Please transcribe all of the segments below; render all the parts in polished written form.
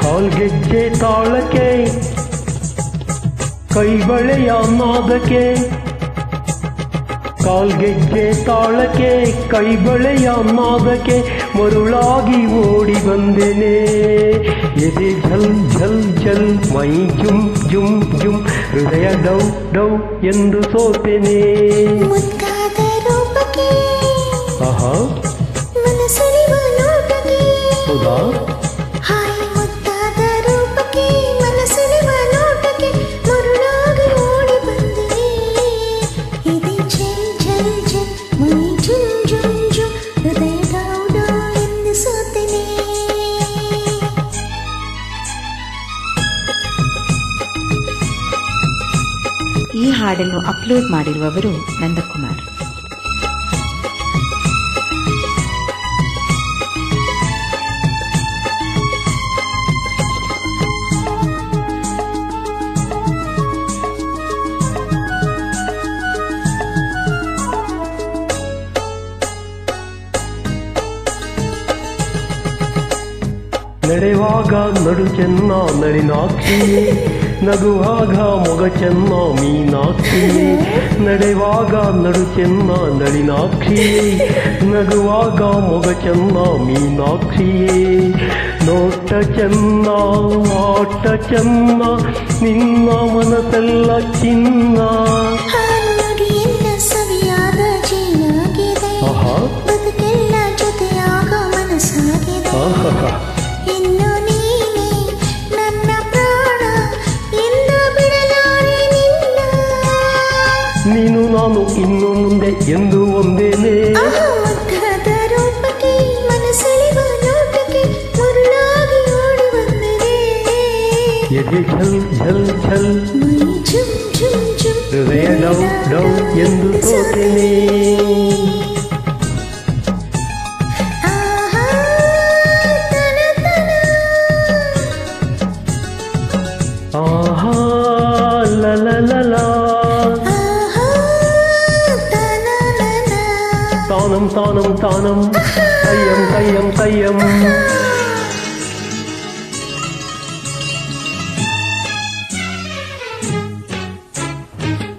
ಕಾಲ್ಗೆಜ್ಜೆ ತಾಳಕ್ಕೆ ಕೈಬಳೆಯ ನಾದಕ್ಕೆ, ಕಾಲ್ಗೆಜ್ಜೆ ತಾಳಕ್ಕೆ ಕೈಬಳೆಯ ನಾದಕ್ಕೆ ಮರುಳಾಗಿ ಓಡಿ ಬಂದೆನೆ. ಎದೆ ಝಲ್ ಝಲ್ ಝಲ್ ಮೈ ಜುಮ್ ಜುಮ್ ಜುಮ್ ಹೃದಯ ಡೌ ಡೌ ಎಂದು ಸೋತೆನೆ. ಆಹಾ ಹೌದಾ? ಈ ಹಾಡನ್ನು ಅಪ್ಲೋಡ್ ಮಾಡಿರುವವರು ನಂದಕುಮಾರ್. ನಡೆವಾಗ ನಡು ಚೆನ್ನ ನಳಿನಾಕ್ಷಿಯೇ, ನಗುವಾಗ ಮೊಗ ಚೆನ್ನ ಮೀನಾಕ್ಷಿಯೇ. ನಡೆವಾಗ ನಡು ಚೆನ್ನ ನಳಿನಾಕ್ಷಿಯೇ, ನಗುವಾಗ ಮೊಗ ಚೆನ್ನ ಮೀನಾಕ್ಷಿಯೇ. ನೋಟ ಚೆನ್ನ ಆಟ ಚೆನ್ನ ನಿನ್ನ ಮನಸ್ಸೆಲ್ಲ ಚಿನ್ನ. ಆಹಾ ಆಹಾ ನೀನು ನಾನು ಇನ್ನು ಮುಂದೆ ಎಂದು ಒಂದೇನೆ. ಎದೆ ಝಲ್ ಝಲ್ ಝಲ್ ಹೃದಯ ಡೌ ಡೌ ಎಂದು ಸೋತೆನೆ. ಆಹಾ ಲಲ ಲಲ ತಾನಂ ತಾನಂ ತಾನಂ ಕಯ್ಯಂ ಕಯ್ಯಂ ಕಯ್ಯಂ.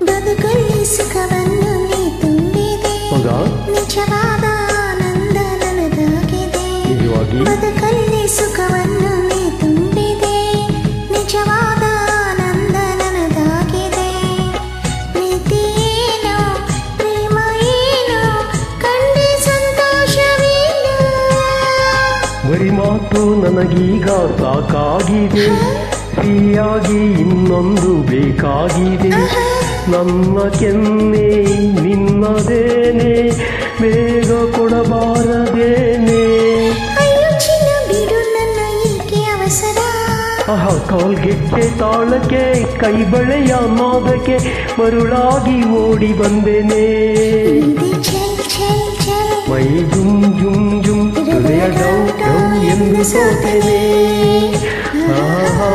ಬದುಕಲ್ಲಿ ಸುಖವನ್ನು ನೀ ತುಂಬಿದೆ, ನಿಜವಾದ ಆನಂದ ನನದಾಗಿದೆ. ಬದುಕಲ್ಲಿ ಸುಖವನ್ನು ನೀ ತುಂಬಿದೆ, ನಿಜವಾದ ಆನಂದ ನನದಾಗಿದೆ. ಪ್ರೀತಿ ಏನೋ ಪ್ರೇಮ ಏನೋ ಕಂಡೆ ಸಂತೋಷವೇನೋ. ಬರಿ ಮಾತು ನನಗೀಗ ಸಾಕಾಗಿದೆ, ಸಿಹಿಯಾಗಿ ಇನ್ನೊಂದು ಬೇಕಾಗಿದೆ. ನನ್ನ ಕೆನ್ನೆ ನಿನ್ನದೇನೆ, ಬೇಗ ಕೊಡಬಾರದೇನೆ. ಆಹಾ ಕಾಲ್ಗೆಜ್ಜೆ ತಾಳಕ್ಕೆ ಕೈಬಳೆಯ ನಾದಕ್ಕೆ ಮರುಳಾಗಿ ಓಡಿ ಬಂದೆನೆ. ಮೈ ಜುಮ್ ಜುಮ್ ಜುಮ್ ಹೃದಯ ಡೌ ಡೌ ಎಂದು ಸೋತೆನೆ. ಆಹಾ